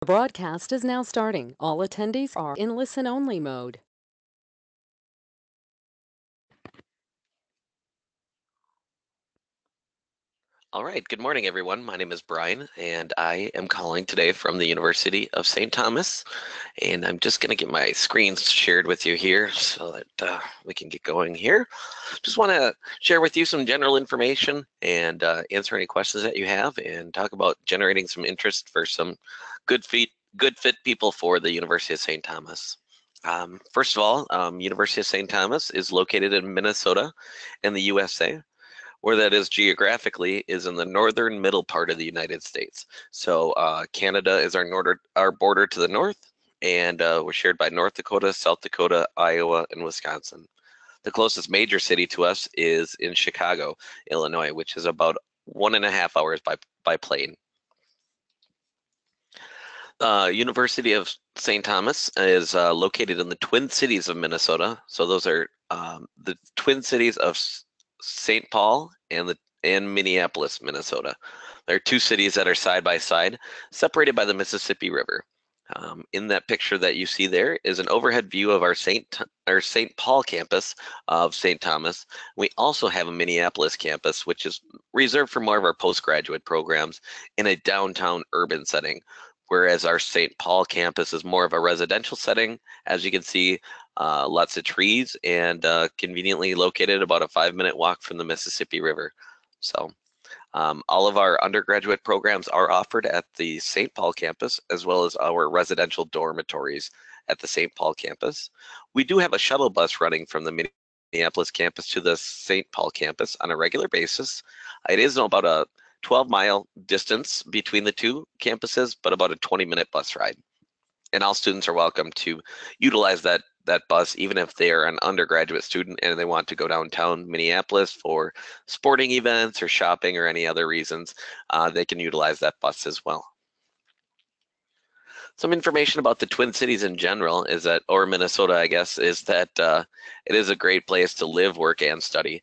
The broadcast is now starting. All attendees are in listen-only mode. All right, good morning, everyone. My name is Brian, and I am calling today from the University of St. Thomas. And I'm just going to get my screen shared with you here so that we can get going here. Just want to share with you some general information and answer any questions that you have and talk about generating some interest for some good fit people for the University of St. Thomas. First of all, University of St. Thomas is located in Minnesota in the USA. Where that is geographically is in the northern middle part of the United States. So Canada is our border to the north, and we're shared by North Dakota, South Dakota, Iowa, and Wisconsin. The closest major city to us is in Chicago, Illinois, which is about 1.5 hours by plane. University of St. Thomas is located in the Twin Cities of Minnesota. So those are the Twin Cities of St. Paul and Minneapolis, Minnesota. There are two cities that are side by side, separated by the Mississippi River. In that picture that you see there is an overhead view of our St. Paul campus of St. Thomas. We also have a Minneapolis campus, which is reserved for more of our postgraduate programs in a downtown urban setting, whereas our St. Paul campus is more of a residential setting. As you can see, lots of trees and conveniently located about a 5-minute walk from the Mississippi River. So all of our undergraduate programs are offered at the St. Paul campus, as well as our residential dormitories at the St. Paul campus. We do have a shuttle bus running from the Minneapolis campus to the St. Paul campus on a regular basis. It is about a 12-mile distance between the two campuses, but about a 20-minute bus ride. And all students are welcome to utilize that bus, even if they are an undergraduate student and they want to go downtown Minneapolis for sporting events or shopping or any other reasons, they can utilize that bus as well. Some information about the Twin Cities in general is that, or Minnesota, I guess, is that it is a great place to live, work, and study.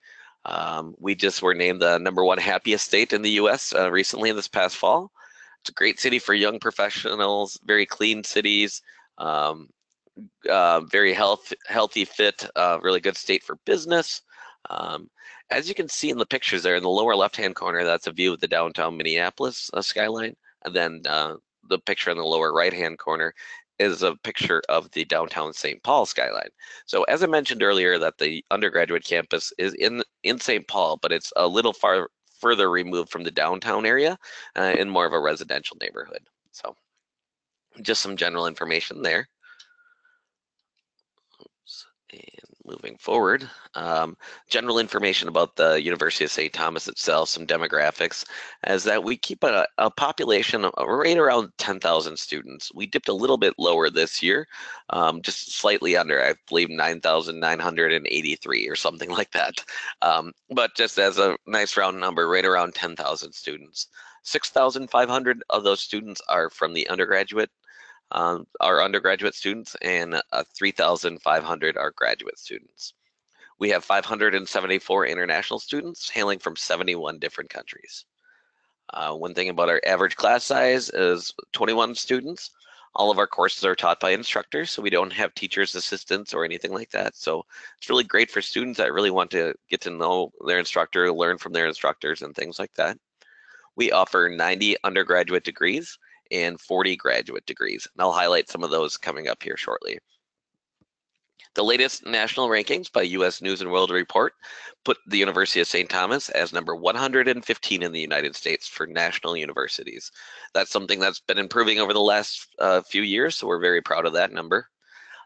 We just were named the #1 happiest state in the U.S. Recently this past fall. It's a great city for young professionals, very clean cities, very healthy, fit, really good state for business. As you can see in the pictures there in the lower left-hand corner, that's a view of the downtown Minneapolis skyline. And then the picture in the lower right-hand corner is a picture of the downtown St. Paul skyline. So as I mentioned earlier, that the undergraduate campus is in St. Paul, but it's a little further removed from the downtown area in more of a residential neighborhood. So just some general information there. And moving forward, general information about the University of St. Thomas itself, some demographics, is that we keep a population of right around 10,000 students. We dipped a little bit lower this year, just slightly under, I believe, 9,983 or something like that. But just as a nice round number, right around 10,000 students. 6,500 of those students are from the undergraduate our undergraduate students, and 3,500 are graduate students. We have 574 international students hailing from 71 different countries. One thing about our average class size is 21 students. All of our courses are taught by instructors, so we don't have teachers, assistants, or anything like that. So it's really great for students that really want to get to know their instructor, learn from their instructors, and things like that. We offer 90 undergraduate degrees and 40 graduate degrees. And I'll highlight some of those coming up here shortly. The latest national rankings by U.S. News and World Report put the University of St. Thomas as number 115 in the United States for national universities. That's something that's been improving over the last few years, so we're very proud of that number.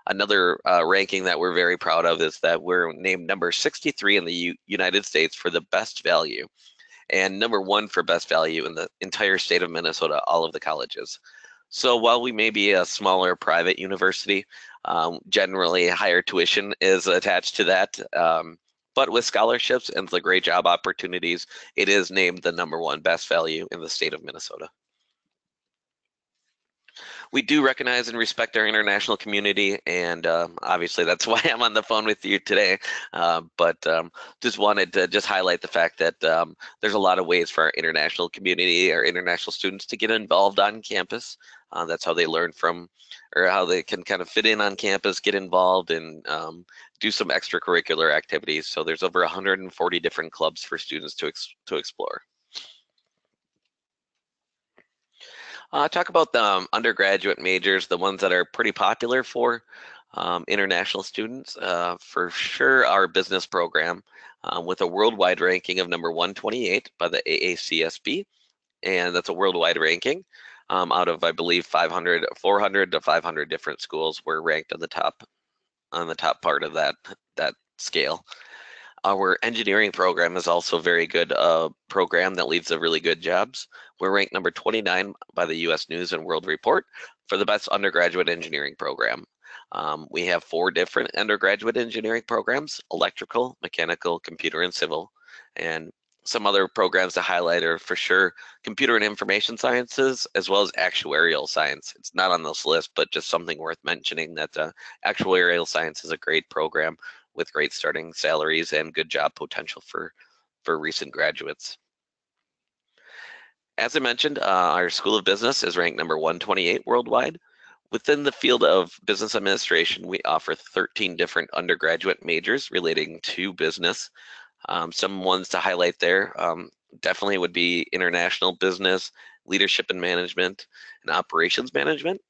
Another ranking that we're very proud of is that we're named number 63 in the United States for the best value, and #1 for best value in the entire state of Minnesota, all of the colleges. So while we may be a smaller private university, generally higher tuition is attached to that. But with scholarships and the great job opportunities, it is named the #1 best value in the state of Minnesota. We do recognize and respect our international community, and obviously that's why I'm on the phone with you today. But just wanted to just highlight the fact that there's a lot of ways for our international community, our international students, to get involved on campus. That's how they learn from, or how they can kind of fit in on campus, get involved, and do some extracurricular activities. So there's over 140 different clubs for students to explore. Talk about the undergraduate majors, the ones that are pretty popular for international students. For sure, our business program with a worldwide ranking of number 128 by the AACSB, and that's a worldwide ranking. Out of, I believe, 400 to 500 different schools were ranked on the top part of that scale. Our engineering program is also a very good program that leads to really good jobs. We're ranked number 29 by the U.S. News and World Report for the best undergraduate engineering program. We have 4 different undergraduate engineering programs: electrical, mechanical, computer, and civil. And some other programs to highlight are for sure computer and information sciences, as well as actuarial science. It's not on this list, but just something worth mentioning that actuarial science is a great program with great starting salaries and good job potential for recent graduates. As I mentioned, our School of Business is ranked number 128 worldwide. Within the field of business administration, we offer 13 different undergraduate majors relating to business. Some ones to highlight there definitely would be international business, leadership and management, and operations management.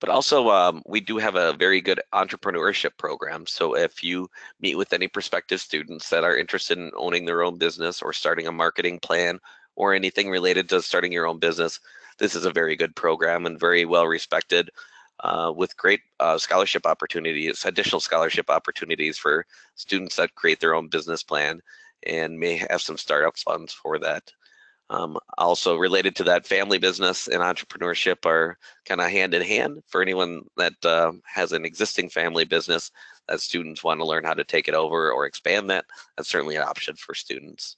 But also, we do have a very good entrepreneurship program. So if you meet with any prospective students that are interested in owning their own business or starting a marketing plan or anything related to starting your own business, this is a very good program and very well respected with great scholarship opportunities, additional scholarship opportunities for students that create their own business plan and may have some startup funds for that. Also related to that, family business and entrepreneurship are kind of hand in hand. For anyone that has an existing family business that students want to learn how to take it over or expand that, that's certainly an option for students.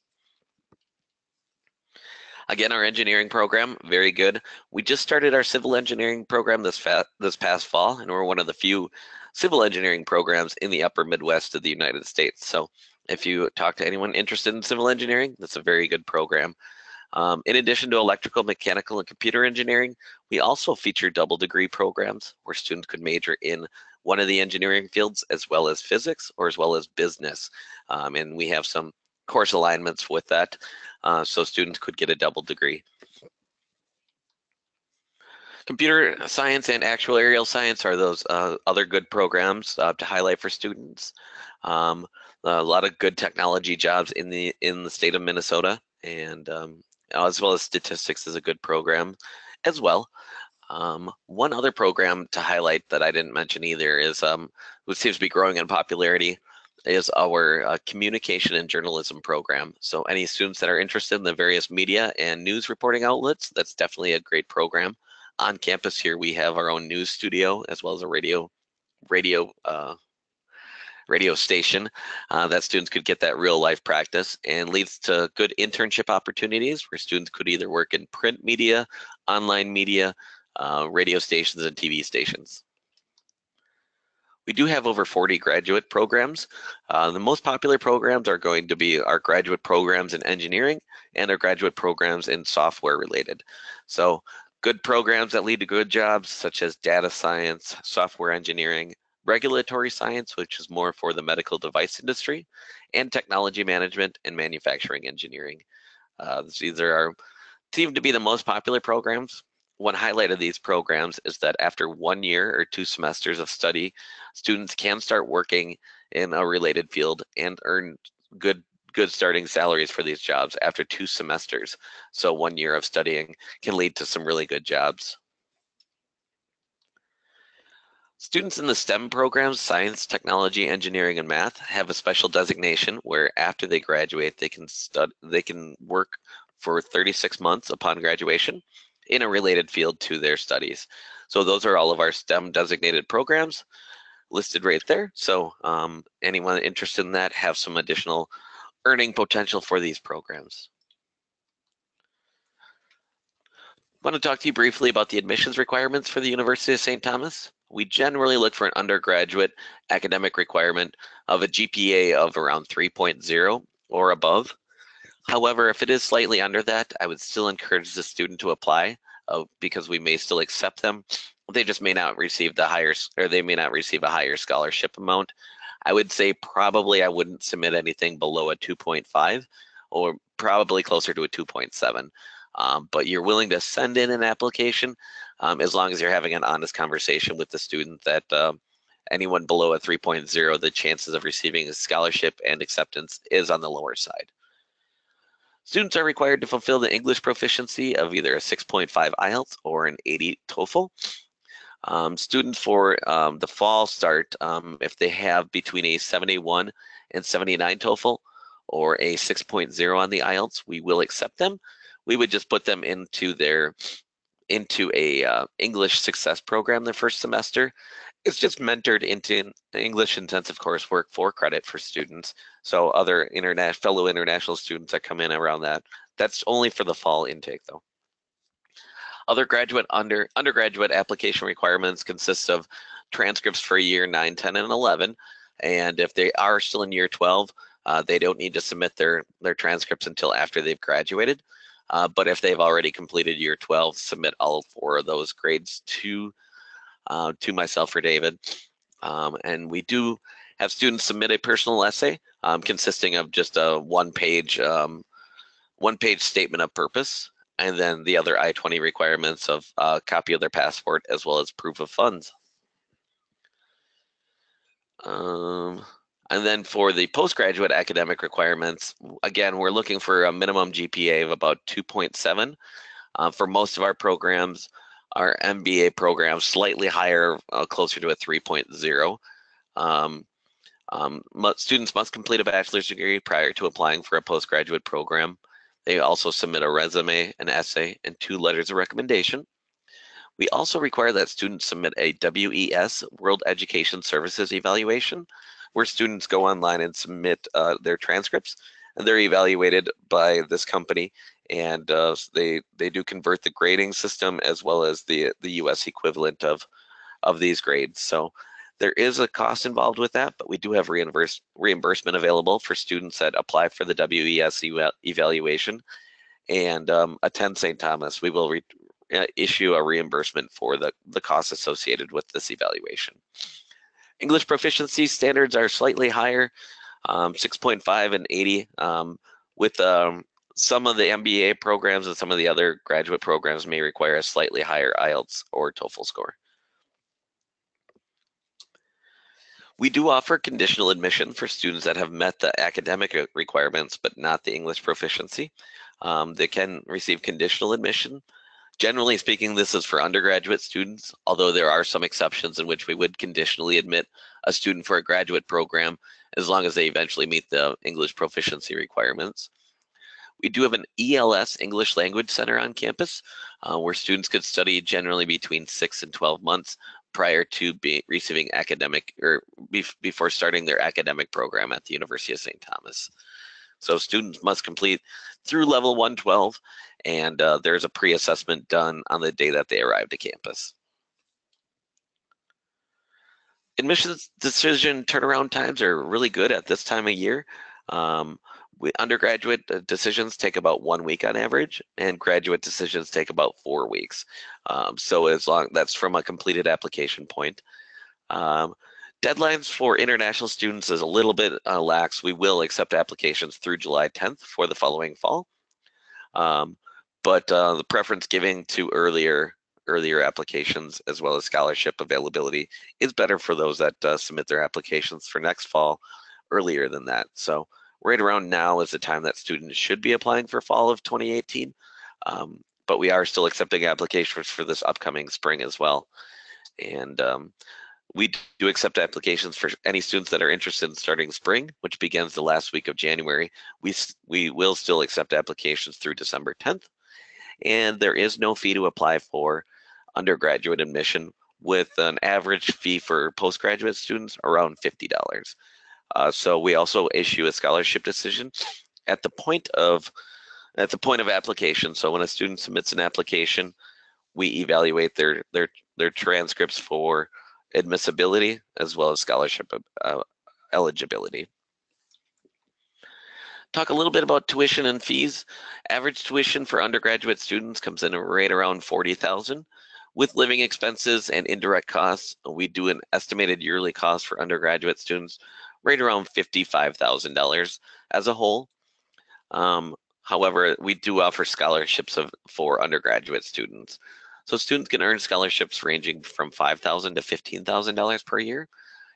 Again, our engineering program, very good. We just started our civil engineering program this past fall, and we're one of the few civil engineering programs in the upper Midwest of the United States. So if you talk to anyone interested in civil engineering, that's a very good program. In addition to electrical, mechanical, and computer engineering, we also feature double degree programs where students could major in one of the engineering fields as well as physics or as well as business. And we have some course alignments with that, so students could get a double degree. Computer science and actuarial science are those other good programs to highlight for students. A lot of good technology jobs in the state of Minnesota, and as well as statistics is a good program as well. One other program to highlight that I didn't mention either is, which seems to be growing in popularity, is our communication and journalism program. So any students that are interested in the various media and news reporting outlets, that's definitely a great program. On campus here, we have our own news studio as well as a radio station that students could get that real life practice, and leads to good internship opportunities where students could either work in print media, online media, radio stations, and TV stations. We do have over 40 graduate programs. The most popular programs are going to be our graduate programs in engineering and our graduate programs in software related. So good programs that lead to good jobs such as data science, software engineering, regulatory science, which is more for the medical device industry, and technology management and manufacturing engineering. These seem to be the most popular programs. One highlight of these programs is that after 1 year or 2 semesters of study, students can start working in a related field and earn good starting salaries for these jobs after 2 semesters. So 1 year of studying can lead to some really good jobs. Students in the STEM programs, science, technology, engineering, and math, have a special designation where after they graduate, they can work for 36 months upon graduation in a related field to their studies. So those are all of our STEM designated programs listed right there. So anyone interested in that have some additional earning potential for these programs. I want to talk to you briefly about the admissions requirements for the University of St. Thomas. We generally look for an undergraduate academic requirement of a GPA of around 3.0 or above. However, if it is slightly under that, I would still encourage the student to apply. because we may still accept them. They just may not receive the higher, or they may not receive a higher scholarship amount. I would say probably I wouldn't submit anything below a 2.5 or probably closer to a 2.7. But you're willing to send in an application as long as you're having an honest conversation with the student that anyone below a 3.0, the chances of receiving a scholarship and acceptance is on the lower side. Students are required to fulfill the English proficiency of either a 6.5 IELTS or an 80 TOEFL. Students for the fall start if they have between a 71 and 79 TOEFL or a 6.0 on the IELTS, we will accept them. We would just put them into a English success program their first semester. It's just mentored into English intensive coursework for credit for students. So other fellow international students that come in around that. That's only for the fall intake though. Other undergraduate application requirements consist of transcripts for year 9, 10, and 11. And if they are still in year 12, they don't need to submit their transcripts until after they've graduated. But if they've already completed year 12, submit all 4 of those grades to myself or David. And we do have students submit a personal essay consisting of just a one-page statement of purpose, and then the other I-20 requirements of a copy of their passport as well as proof of funds. And then for the postgraduate academic requirements, again, we're looking for a minimum GPA of about 2.7. For most of our programs, our MBA programs, slightly higher, closer to a 3.0. Students must complete a bachelor's degree prior to applying for a postgraduate program. They also submit a resume, an essay, and 2 letters of recommendation. We also require that students submit a WES, World Education Services Evaluation, where students go online and submit their transcripts, and they're evaluated by this company, and they do convert the grading system as well as the US equivalent of these grades. So there is a cost involved with that, but we do have reimbursement available for students that apply for the WES evaluation and attend St. Thomas. We will issue a reimbursement for the costs associated with this evaluation. English proficiency standards are slightly higher, 6.5 and 80, with some of the MBA programs and some of the other graduate programs may require a slightly higher IELTS or TOEFL score. We do offer conditional admission for students that have met the academic requirements but not the English proficiency. They can receive conditional admission. Generally speaking, this is for undergraduate students, although there are some exceptions in which we would conditionally admit a student for a graduate program as long as they eventually meet the English proficiency requirements. We do have an ELS, English Language Center, on campus where students could study generally between 6 and 12 months prior to receiving academic or before starting their academic program at the University of St. Thomas. So students must complete through level 112, and there's a pre-assessment done on the day that they arrive to campus. Admissions decision turnaround times are really good at this time of year. Undergraduate decisions take about 1 week on average, and graduate decisions take about 4 weeks. So as long that's from a completed application point. Deadlines for international students is a little bit lax. We will accept applications through July 10th for the following fall. But the preference giving to earlier applications as well as scholarship availability is better for those that submit their applications for next fall earlier than that. So right around now is the time that students should be applying for fall of 2018. But we are still accepting applications for this upcoming spring as well. And we do accept applications for any students that are interested in starting spring, which begins the last week of January. We will still accept applications through December 10th. And there is no fee to apply for undergraduate admission, with an average fee for postgraduate students around $50. So we also issue a scholarship decision at the point of application. So when a student submits an application, we evaluate their transcripts for admissibility as well as scholarship eligibility. Talk a little bit about tuition and fees. Average tuition for undergraduate students comes in right around 40,000. With living expenses and indirect costs, we do an estimated yearly cost for undergraduate students right around $55,000 as a whole. However, we do offer scholarships for undergraduate students. So students can earn scholarships ranging from $5,000 to $15,000 per year.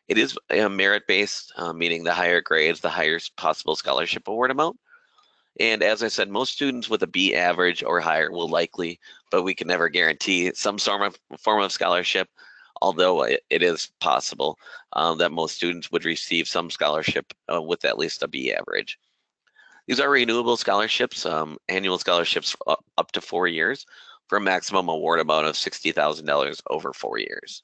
It is merit-based, meaning the higher grades, the higher possible scholarship award amount. And as I said, most students with a B average or higher will likely, but we can never guarantee some form of scholarship, although it is possible that most students would receive some scholarship with at least a B average. These are renewable scholarships, annual scholarships up to 4 years for a maximum award amount of $60,000 over 4 years.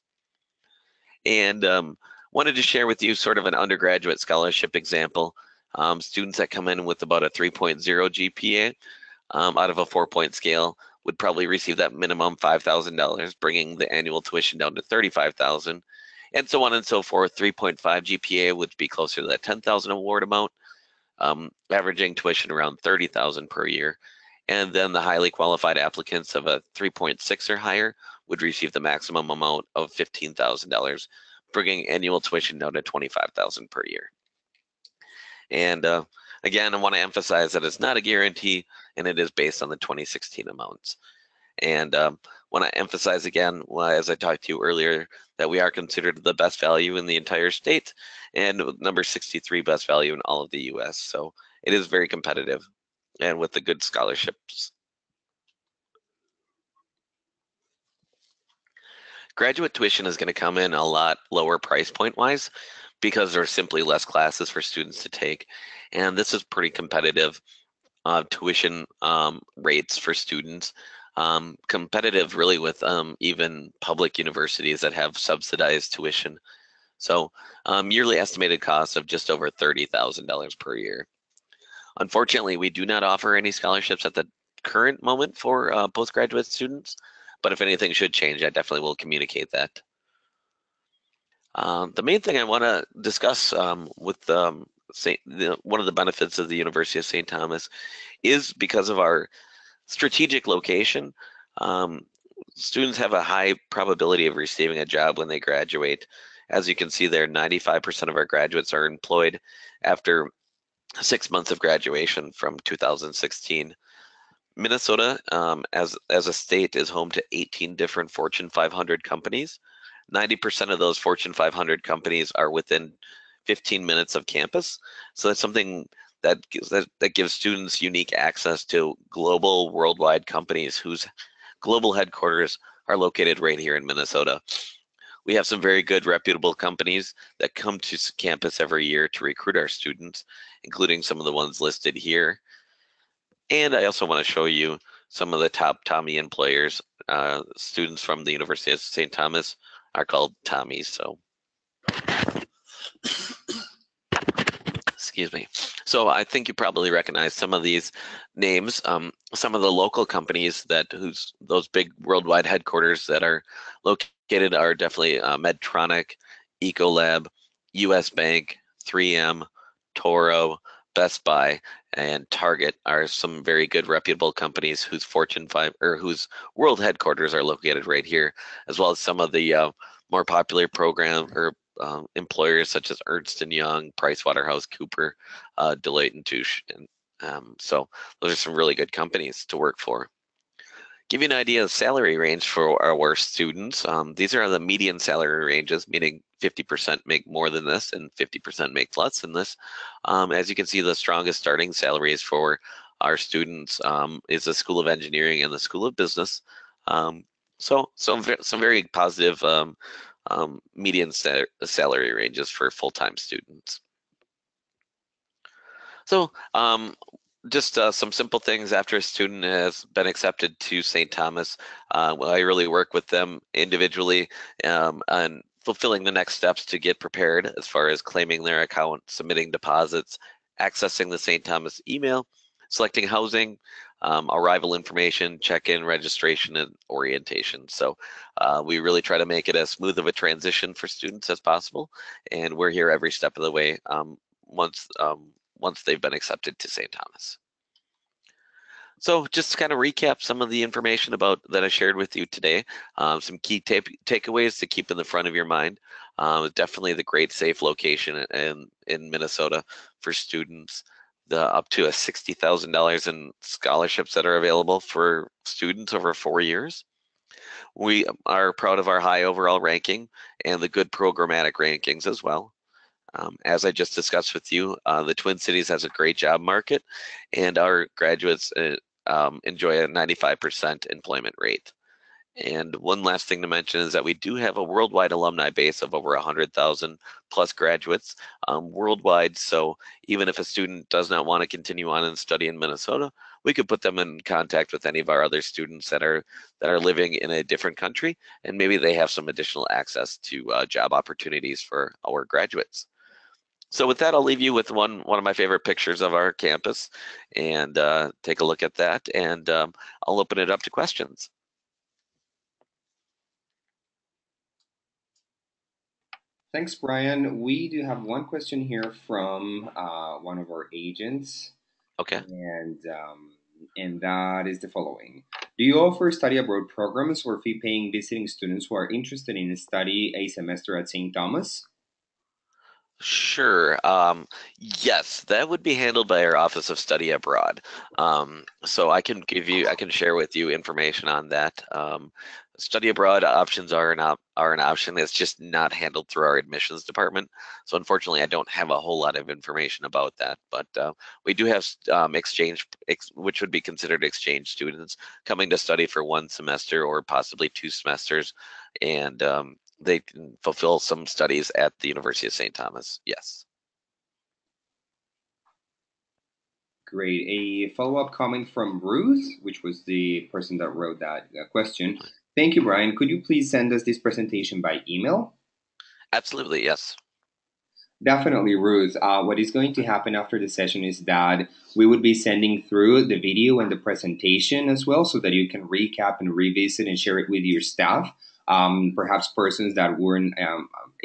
And wanted to share with you sort of an undergraduate scholarship example. Students that come in with about a 3.0 GPA out of a 4-point scale would probably receive that minimum $5,000, bringing the annual tuition down to $35,000, and so on and so forth. 3.5 GPA would be closer to that $10,000 award amount, averaging tuition around $30,000 per year. And then the highly qualified applicants of a 3.6 or higher would receive the maximum amount of $15,000, bringing annual tuition down to $25,000 per year. And again, I want to emphasize that it's not a guarantee, and it is based on the 2016 amounts. And want to emphasize again, as I talked to you earlier, that we are considered the best value in the entire state and number 63 best value in all of the U.S. So it is very competitive and with the good scholarships. Graduate tuition is going to come in a lot lower price point wise because there are simply less classes for students to take. And this is pretty competitive tuition rates for students. Competitive really with even public universities that have subsidized tuition. So yearly estimated costs of just over $30,000 per year. Unfortunately, we do not offer any scholarships at the current moment for postgraduate students, but if anything should change, I definitely will communicate that. The main thing I want to discuss with one of the benefits of the University of St. Thomas is because of our strategic location. Um, Students have a high probability of receiving a job when they graduate. As you can see there, 95% of our graduates are employed after 6 months of graduation from 2016. Minnesota, as a state, is home to 18 different Fortune 500 companies. 90% of those Fortune 500 companies are within 15 minutes of campus. So that's something that gives students unique access to global, worldwide companies whose global headquarters are located right here in Minnesota. We have some very good, reputable companies that come to campus every year to recruit our students, including some of the ones listed here. And I also want to show you some of the top Tommy employers. Students from the University of St. Thomas are called Tommies, so excuse me. So I think you probably recognize some of these names. Some of the local companies those big worldwide headquarters that are located are definitely Medtronic, Ecolab, US Bank, 3M, Toro, Best Buy, and Target are some very good reputable companies whose Fortune 5 or whose world headquarters are located right here, as well as some of the more popular employers such as Ernst & Young, PricewaterhouseCooper, Deloitte and Touche. And so those are some really good companies to work for. Give you an idea of salary range for our students. These are the median salary ranges, meaning 50% make more than this and 50% make less than this. As you can see, the strongest starting salaries for our students is the School of Engineering and the School of Business. So some very positive median salary ranges for full-time students. So just some simple things after a student has been accepted to St. Thomas. I really work with them individually on fulfilling the next steps to get prepared as far as claiming their account, submitting deposits, accessing the St. Thomas email, selecting housing, arrival information, check-in, registration, and orientation. So we really try to make it as smooth of a transition for students as possible, and we're here every step of the way. once they've been accepted to St. Thomas. So just to kind of recap some of the information about that I shared with you today, some key takeaways to keep in the front of your mind. Definitely the great safe location in Minnesota for students. The up to a $60,000 in scholarships that are available for students over 4 years. We are proud of our high overall ranking and the good programmatic rankings as well. As I just discussed with you, the Twin Cities has a great job market, and our graduates enjoy a 95% employment rate. And one last thing to mention is that we do have a worldwide alumni base of over 100,000 plus graduates worldwide. So even if a student does not want to continue on and study in Minnesota, we could put them in contact with any of our other students that are living in a different country, and maybe they have some additional access to job opportunities for our graduates. So with that, I'll leave you with one of my favorite pictures of our campus, and take a look at that, and I'll open it up to questions. Thanks, Brian. We do have one question here from one of our agents, Okay. and that is the following: do you offer study abroad programs for fee-paying visiting students who are interested in study a semester at St. Thomas? Sure. Yes, that would be handled by our Office of Study Abroad. So I can share with you information on that. Study abroad options are an option. It's just not handled through our admissions department. So unfortunately, I don't have a whole lot of information about that. But we do have which would be considered exchange students coming to study for 1 semester or possibly 2 semesters, and they can fulfill some studies at the University of St. Thomas. Yes. Great. A follow-up comment from Ruth, which was the person that wrote that question. Thank you, Brian. Could you please send us this presentation by email? Absolutely, yes. Definitely, Ruth. What is going to happen after the session is that we would be sending through the video and the presentation as well so that you can recap and revisit and share it with your staff. Perhaps persons that weren't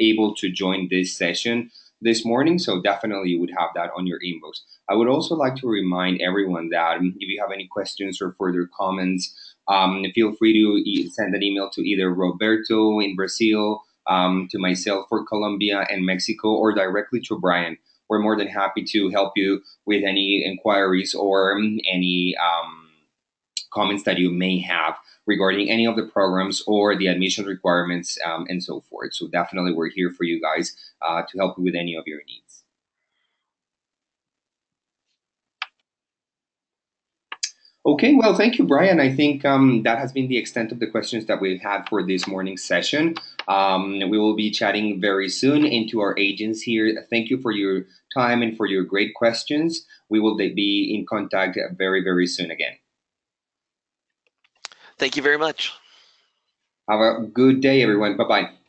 able to join this session this morning. So definitely you would have that on your inbox. I would also like to remind everyone that if you have any questions or further comments, feel free to send an email to either Roberto in Brazil, to myself for Colombia and Mexico, or directly to Brian. We're more than happy to help you with any inquiries or any comments that you may have regarding any of the programs or the admission requirements, and so forth. So definitely we're here for you guys to help you with any of your needs. Okay, well, thank you, Brian. I think that has been the extent of the questions that we've had for this morning's session. We will be chatting very soon into our agents here. Thank you for your time and for your great questions. We will be in contact very, very soon again. Thank you very much. Have a good day, everyone. Bye bye.